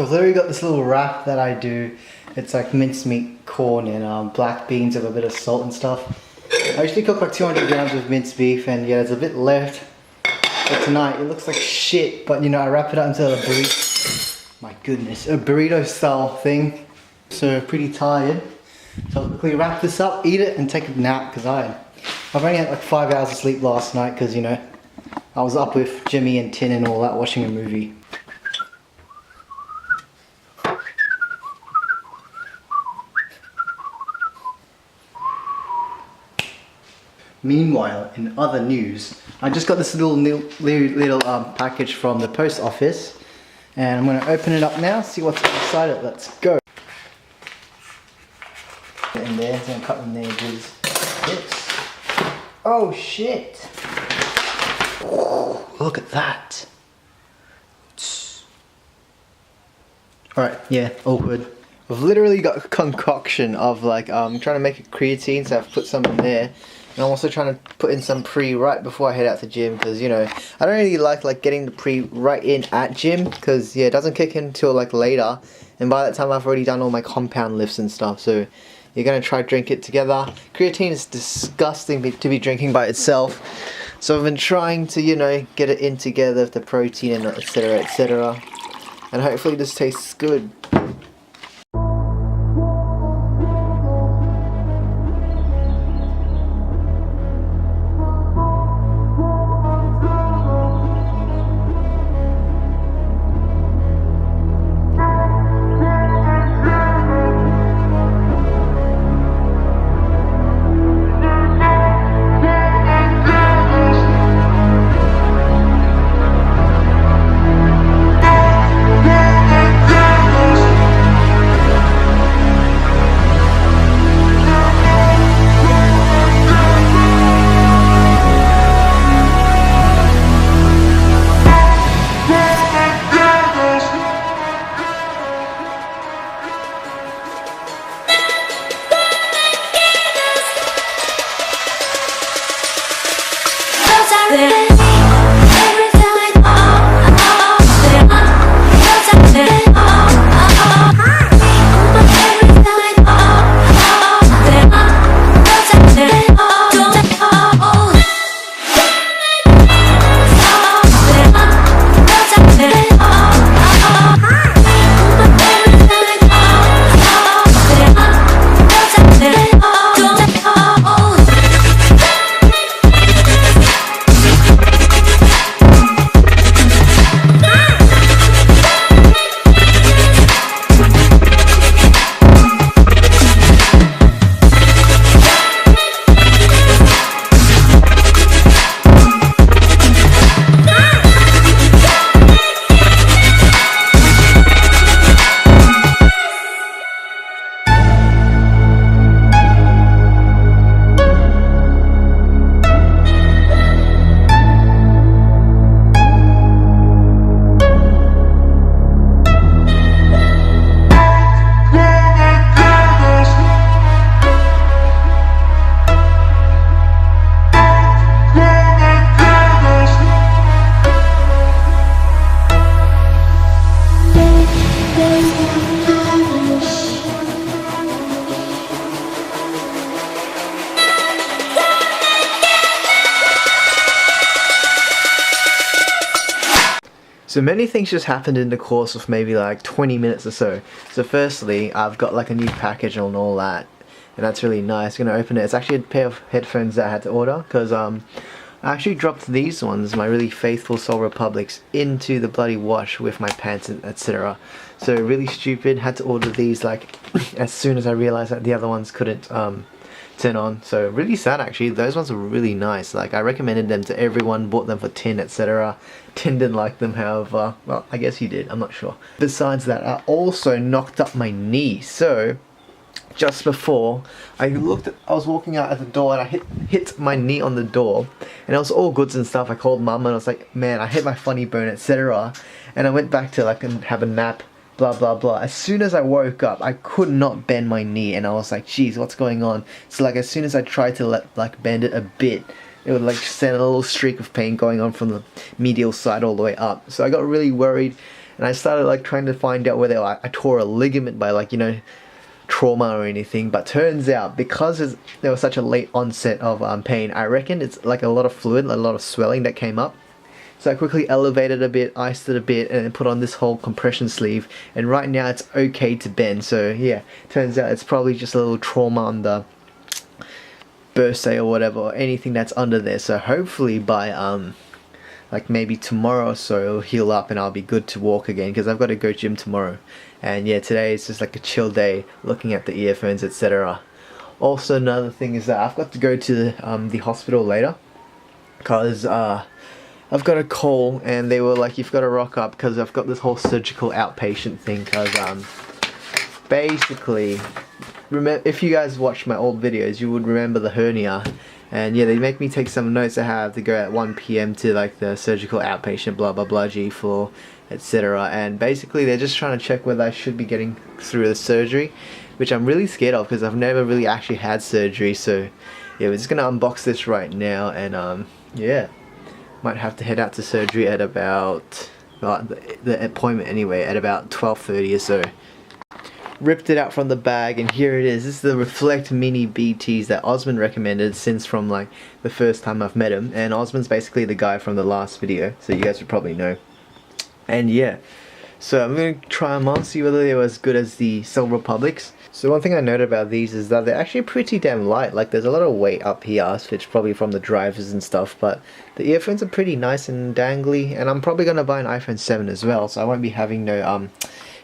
I've literally got this little wrap that I do. It's like mincemeat, corn, and black beans with a bit of salt and stuff. I usually cook like 200 grams of minced beef, and yeah, there's a bit left. But tonight it looks like shit, but you know, I wrap it up into a burrito. My goodness, a burrito style thing. So pretty tired. So I'll quickly wrap this up, eat it, and take a nap because I've only had like 5 hours of sleep last night because you know I was up with Jimmy and Tin and all that watching a movie. Meanwhile, in other news, I just got this little package from the post office, and I'm going to open it up now, see what's inside it. Let's go. Get in there, it's going to cut the edges. Oh shit! Oh, look at that. Alright, yeah, awkward. I've literally got a concoction of like, trying to make a creatine, so I've put some in there. And I'm also trying to put in some pre right before I head out to gym, because you know I don't really like getting the pre right in at gym, because yeah, it doesn't kick in until like later, and by that time I've already done all my compound lifts and stuff. So you're gonna try drink it together. Creatine is disgusting to be drinking by itself, so I've been trying to, you know, get it in together with the protein and etc, etc, and hopefully this tastes good. So many things just happened in the course of maybe like 20 minutes or so. So firstly, I've got like a new package and all that, and that's really nice. I'm gonna open it. It's actually a pair of headphones that I had to order, because I actually dropped these ones, my really faithful Soul Republics, into the bloody wash with my pants and etc. So really stupid, had to order these like as soon as I realized that the other ones couldn't tin on. So really sad actually. Those ones are really nice. Like I recommended them to everyone, bought them for Tin, etc. Tin didn't like them, however, well, I guess he did, I'm not sure. Besides that, I also knocked up my knee. So just before I was walking out at the door and I hit my knee on the door, and it was all goods and stuff. I called mum and I was like, man, I hit my funny bone, etc. And I went back to like have a nap, blah blah blah. As soon as I woke up, I could not bend my knee, and I was like, geez, what's going on? So like as soon as I tried to bend it a bit, it would like send a little streak of pain going on from the medial side all the way up. So I got really worried, and I started like trying to find out whether I tore a ligament by like, you know, trauma or anything. But turns out, because there was such a late onset of pain, I reckon it's like a lot of fluid, a lot of swelling that came up. So I quickly elevated a bit, iced it a bit, and then put on this whole compression sleeve, and right now it's okay to bend. So yeah, turns out it's probably just a little trauma on the bursae or whatever, or anything that's under there. So hopefully by like maybe tomorrow or so it'll heal up and I'll be good to walk again, because I've got to go gym tomorrow. And yeah, today is just like a chill day, looking at the earphones, etc. Also, another thing is that I've got to go to the hospital later, because I've got a call and they were like, you've got to rock up because I've got this whole surgical outpatient thing. Because basically, if you guys watched my old videos, you would remember the hernia. And yeah, they make me take some notes. I have to go at 1 PM to like the surgical outpatient, blah blah blah, G floor, etc. And basically they're just trying to check whether I should be getting through the surgery, which I'm really scared of because I've never really actually had surgery. So yeah, we're just gonna unbox this right now, and yeah, might have to head out to surgery at about, well, the appointment anyway, at about 12:30 or so. Ripped it out from the bag, and here it is. This is the Reflect Mini BTs that Osman recommended since from like the first time I've met him. And Osman's basically the guy from the last video, so you guys would probably know. And yeah, so I'm going to try them on, see whether they were as good as the Silver Republics. So one thing I noted about these is that they're actually pretty damn light. Like there's a lot of weight up here, which probably from the drivers and stuff, but the earphones are pretty nice and dangly. And I'm probably going to buy an iPhone 7 as well, so I won't be having no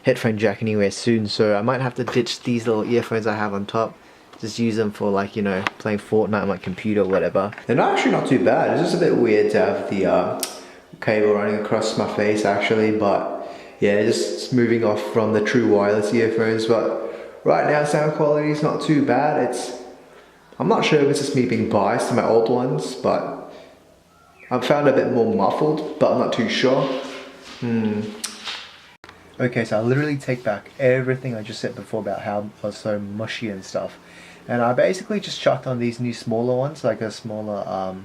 headphone jack anywhere soon. So I might have to ditch these little earphones I have on top, just use them for like, you know, playing Fortnite on my computer or whatever. They're actually not too bad. It's just a bit weird to have the cable running across my face actually, but yeah, just moving off from the true wireless earphones. But right now sound quality is not too bad. I'm not sure if it's just me being biased to my old ones, but I've found it a bit more muffled, but I'm not too sure. Okay, so I'll literally take back everything I just said before about how I was so mushy and stuff. And I basically just chucked on these new smaller ones, like a smaller,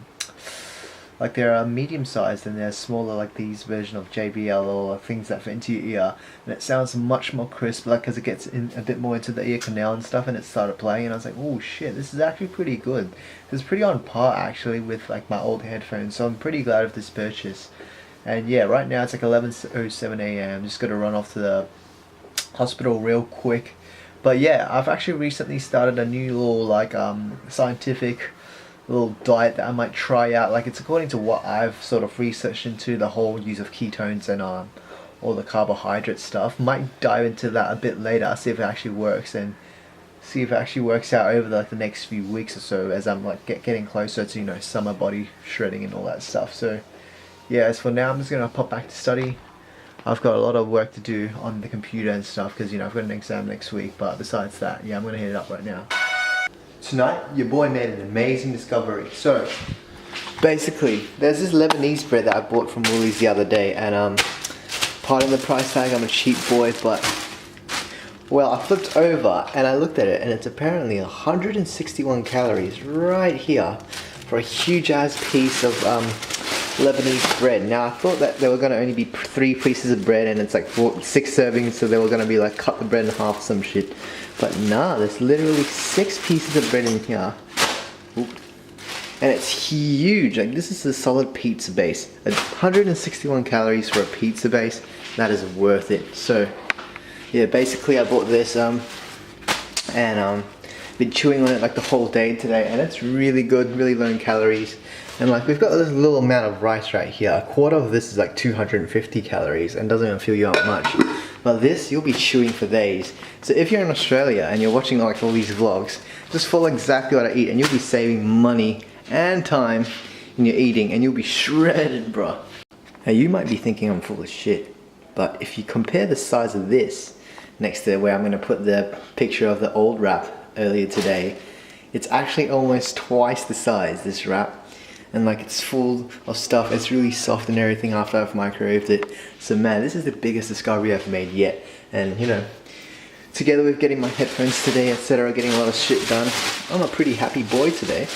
like they're medium sized and they're smaller, like these version of JBL or things that fit into your ear. And it sounds much more crisp, like because it gets in a bit more into the ear canal and stuff, and it started playing and I was like, oh shit, this is actually pretty good. It's pretty on par actually with like my old headphones, so I'm pretty glad of this purchase. And yeah, right now it's like 11:07 AM. Just gotta run off to the hospital real quick. But yeah, I've actually recently started a new little like scientific little diet that I might try out. Like it's according to what I've sort of researched into the whole use of ketones and all the carbohydrate stuff. Might dive into that a bit later, see if it actually works, and see if it actually works out over like the next few weeks or so as I'm like getting closer to, you know, summer body shredding and all that stuff. So yeah, as for now, I'm just going to pop back to study. I've got a lot of work to do on the computer and stuff because, you know, I've got an exam next week. But besides that, yeah, I'm going to hit it up right now. Tonight, your boy made an amazing discovery. So, basically, there's this Lebanese bread that I bought from Woolies the other day. And, pardon the price tag, I'm a cheap boy, but well, I flipped over and I looked at it and it's apparently 161 calories right here for a huge ass piece of Lebanese bread. Now I thought that there were going to only be 3 pieces of bread and it's like 6 servings, so they were going to be like cut the bread in half or some shit. But nah, there's literally 6 pieces of bread in here. Oop. And it's huge. Like this is a solid pizza base. 161 calories for a pizza base. That is worth it. So yeah, basically I bought this and been chewing on it like the whole day today, and it's really good, really low in calories. And like we've got this little amount of rice right here. A quarter of this is like 250 calories and doesn't even fill you up much. But this, you'll be chewing for days. So if you're in Australia and you're watching like all these vlogs, just follow exactly what I eat and you'll be saving money and time in your eating and you'll be shredded, bro. Now you might be thinking I'm full of shit, but if you compare the size of this next to where I'm going to put the picture of the old wrap earlier today, it's actually almost twice the size, this wrap. And like it's full of stuff, it's really soft and everything after I've microwaved it. So man, this is the biggest discovery I've made yet. And you know, together with getting my headphones today, etc., getting a lot of shit done, I'm a pretty happy boy today.